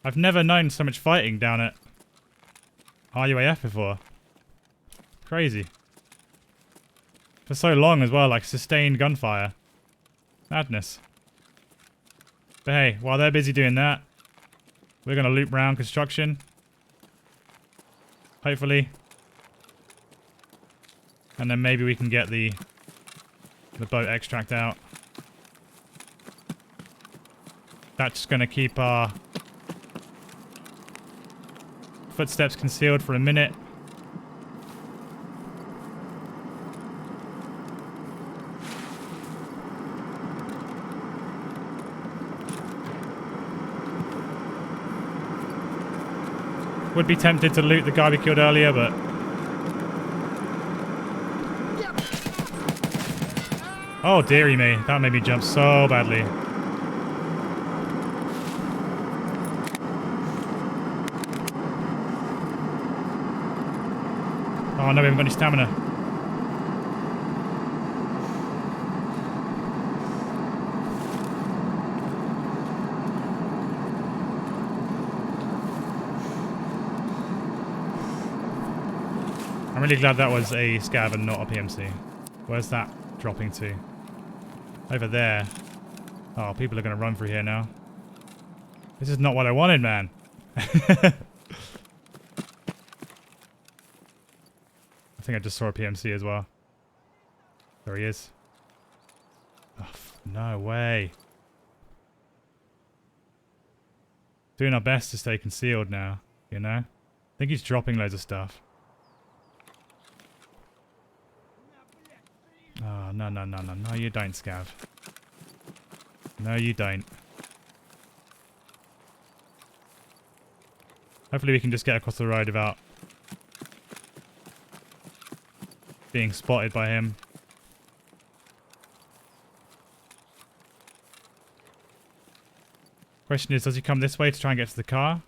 I've never known so much fighting down at RUAF before. Crazy. For so long as well, like sustained gunfire. Madness. But hey, while they're busy doing that, we're going to loop round construction. Hopefully. And then maybe we can get the boat extract out. That's going to keep our footsteps concealed for a minute. Would be tempted to loot the guy we killed earlier, but... Oh, dearie me. That made me jump so badly. Oh no, we haven't got any stamina. I'm really glad that was a scav and not a PMC. Where's that dropping to? Over there. Oh, people are going to run through here now. This is not what I wanted, man. I think I just saw a PMC as well. There he is. Oh, no way. Doing our best to stay concealed now. You know? I think he's dropping loads of stuff. Oh, no, no, no, no. No, you don't, Scav. No, you don't. Hopefully we can just get across the road without being spotted by him. Question is, does he come this way to try and get to the car?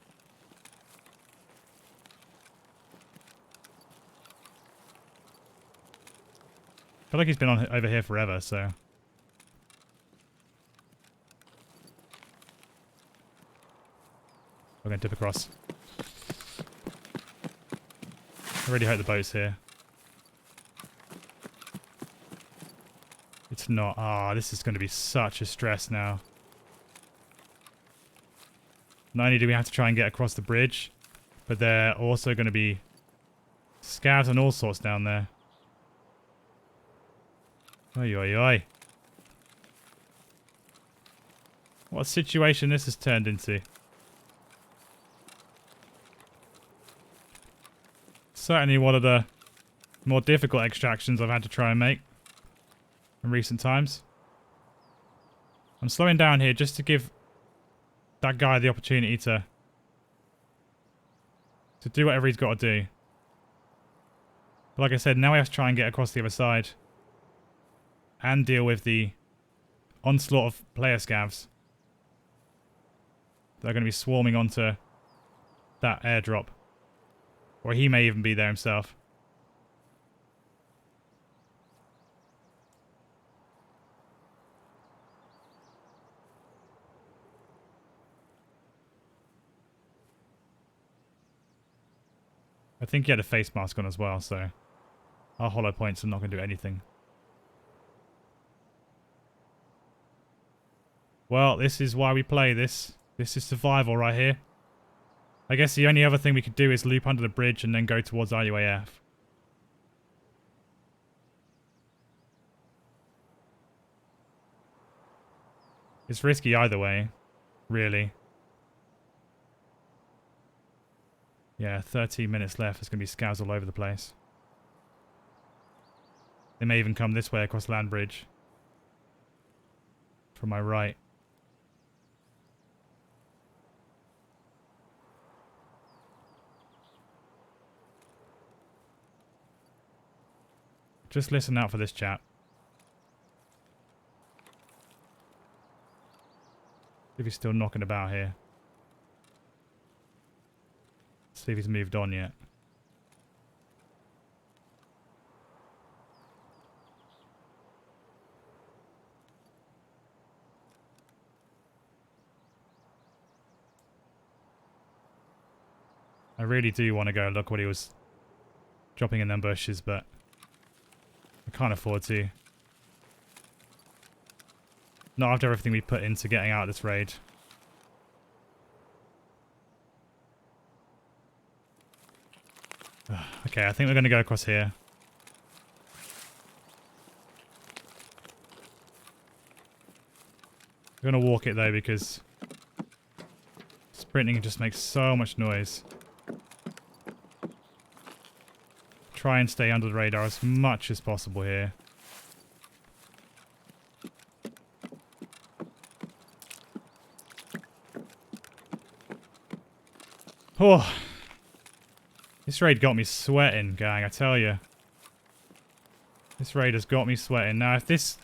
I feel like he's been on over here forever, so... We're going to dip across. I really hope the boat's here. It's not. Ah, this is going to be such a stress now. Not only do we have to try and get across the bridge, but there are also going to be scavs and all sorts down there. Oi, oi, oi. What a situation this has turned into. Certainly one of the more difficult extractions I've had to try and make in recent times. I'm slowing down here just to give that guy the opportunity to do whatever he's got to do. But like I said, now we have to try and get across the other side and deal with the onslaught of player scavs that are going to be swarming onto that airdrop. Or he may even be there himself. I think he had a face mask on as well, so our hollow points are not going to do anything. Well, this is why we play this. This is survival right here. I guess the only other thing we could do is loop under the bridge and then go towards RUAF. It's risky either way, really. Yeah, 13 minutes left. There's going to be scouts all over the place. They may even come this way across Land Bridge. From my right. Just listen out for this chap. If he's still knocking about here. See if he's moved on yet. I really do want to go look what he was dropping in them bushes, but I can't afford to. Not after everything we put into getting out of this raid. Okay, I think we're going to go across here. We're going to walk it though because sprinting just makes so much noise. Try and stay under the radar as much as possible here. Oh, this raid got me sweating, gang, I tell you. This raid has got me sweating. Now, if this...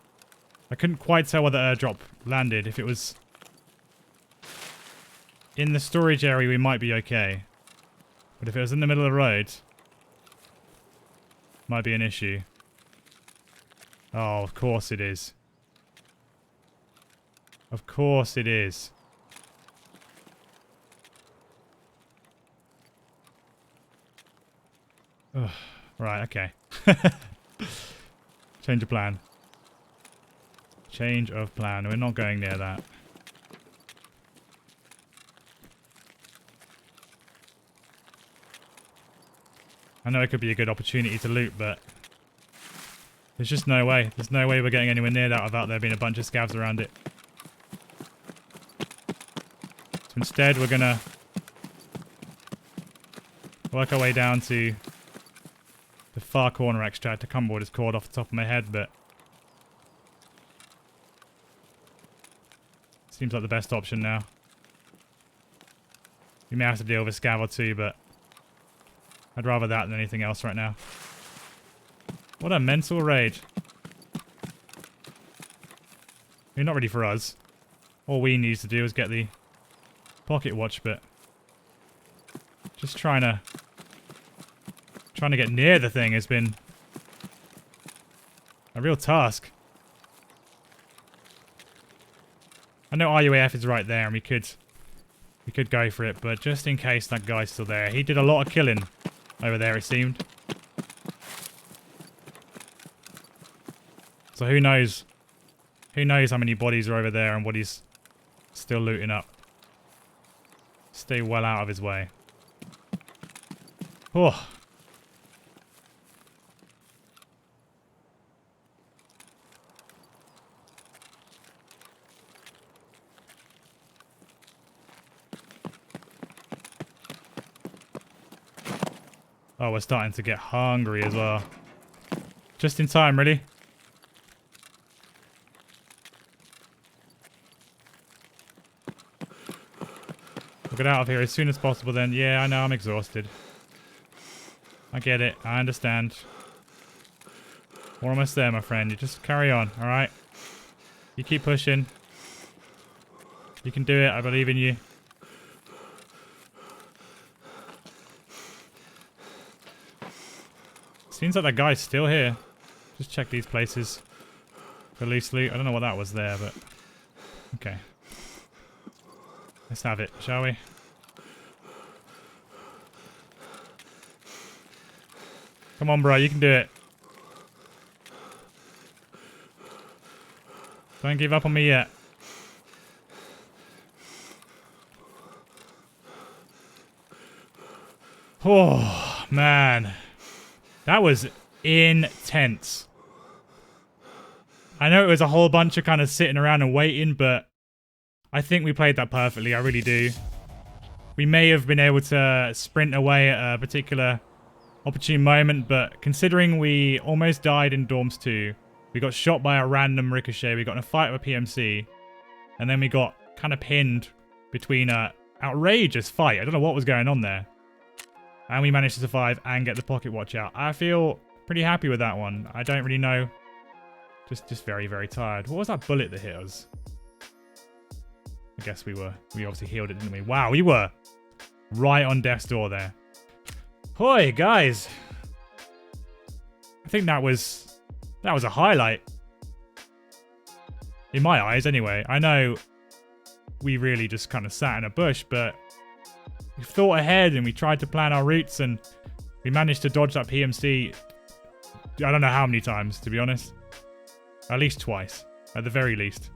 I couldn't quite tell where the airdrop landed. If it was in the storage area, we might be okay. But if it was in the middle of the road... might be an issue. Oh, of course it is. Of course it is. Ugh. Right, okay. Change of plan. Change of plan. We're not going near that. I know it could be a good opportunity to loot, but there's just no way. There's no way we're getting anywhere near that without there being a bunch of scavs around it. So instead, we're gonna Work our way down to the far corner extract. I can't remember what it's called off the top of my head, but seems like the best option now. We may have to deal with a scav or two, but I'd rather that than anything else right now. What a mental raid. I mean, not really for us. All we need to do is get the pocket watch, but just trying to get near the thing has been a real task. I know RUAF is right there, and we could go for it, but just in case that guy's still there. He did a lot of killing over there, it seemed. So who knows? Who knows how many bodies are over there and what he's still looting up. Stay well out of his way. Oh. Oh, we're starting to get hungry as well. Just in time, really. We'll get out of here as soon as possible then. Yeah, I know, I'm exhausted. I get it. I understand. We're almost there, my friend. You just carry on, alright? You keep pushing. You can do it. I believe in you. Seems like that guy's still here. Just check these places for loose loot. I don't know what that was there, but okay. Let's have it, shall we? Come on, bro, you can do it. Don't give up on me yet. Oh, man. That was intense. I know it was a whole bunch of kind of sitting around and waiting, but I think we played that perfectly. I really do. We may have been able to sprint away at a particular opportune moment, but considering we almost died in Dorms 2, we got shot by a random ricochet, we got in a fight with a PMC, and then we got kind of pinned between a outrageous fight. I don't know what was going on there. And we managed to survive and get the pocket watch out. I feel pretty happy with that one. I don't really know. Just very, very tired. What was that bullet that hit us? I guess we obviously healed it, didn't we? Wow, we were right on death's door there. Hoi, guys. I think that was a highlight. In my eyes, anyway. I know we really just kind of sat in a bush, but we thought ahead and we tried to plan our routes and we managed to dodge that PMC. I don't know how many times, to be honest. At least twice, at the very least.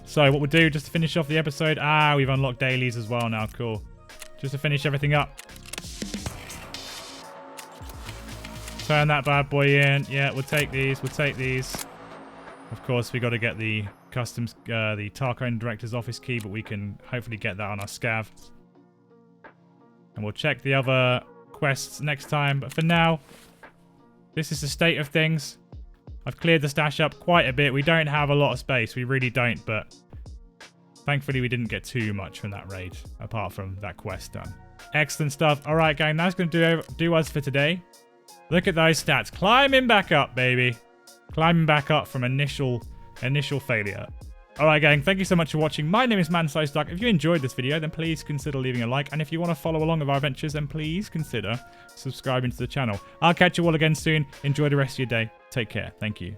So what we'll do, just to finish off the episode, we've unlocked dailies as well now, cool. Just to finish everything up. Turn that bad boy in. Yeah, we'll take these, Of course, we got to get the customs, the Tarkov Director's Office key, but we can hopefully get that on our scav. And we'll check the other quests next time, but for now, this is the state of things. I've cleared the stash up quite a bit. We don't have a lot of space. We really don't, but thankfully we didn't get too much from that raid, apart from that quest done. Excellent stuff. All right, gang, that's going to do us for today. Look at those stats. Climbing back up, baby. Climbing back up from initial failure. All right, gang, thank you so much for watching. My name is ManSizedDuck. If you enjoyed this video, then please consider leaving a like. And if you want to follow along with our adventures, then please consider subscribing to the channel. I'll catch you all again soon. Enjoy the rest of your day. Take care. Thank you.